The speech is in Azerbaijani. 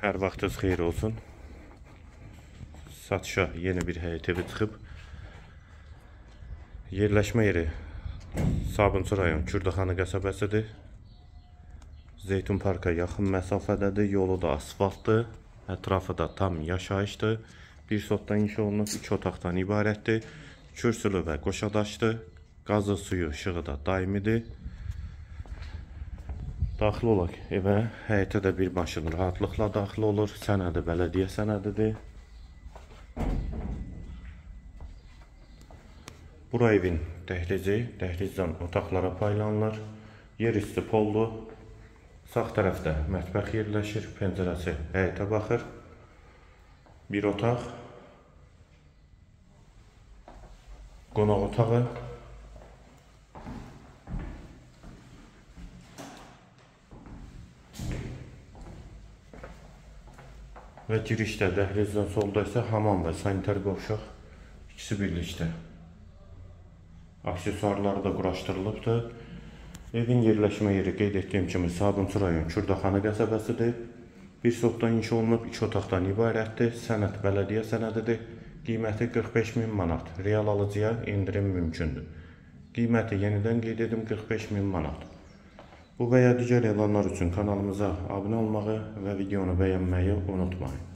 Hər vaxtınız xeyir olsun. Satışa yeni bir həyət evi çıxıb. Yerləşmə yeri Sabunçu rayon Kürdəxanı qəsəbəsidir. Zeytun Parka yaxın məsafədədir. Yolu da asfaltdır. Ətrafı da tam yaşayışdır. Bir sotdan inşa olunub, 2 otaqdan ibarətdir. Kürsülü və qoşadaşdır. Qazı, suyu, işığı da daimidir. Daxil olaq evə. Həyətə də bir maşın rahatlıqla daxil olur. Sənədi bələdiyyə sənədidir. Bura evin dəhlizi. Dəhlizdən otaqlara paylanılır. Yer üstü poldur. Sağ tərəfdə mətbəx yerləşir. Pəncərəsi həyətə baxır. Bir otaq. Qonaq otağı. Və girişdə, dəhlizdən solda isə hamam və sanitar qovşaq ikisi birlikdə. Aksesuarları da quraşdırılıbdır. Evin yerləşmə yeri qeyd etdiyim kimi Sabunçu rayon Kürdəxanı qəsəbəsidir. Bir sotdan inşa olunub, 2 otaqdan ibarətdir. Sənəd bələdiyyə sənədidir. Qiyməti 45.000 manat. Real alıcıya indirim mümkündür. Qiyməti yenidən qeyd edim 45.000 manat. Bu və ya digər elanlar üçün kanalımıza abunə olmağı və videonu bəyənməyi unutmayın.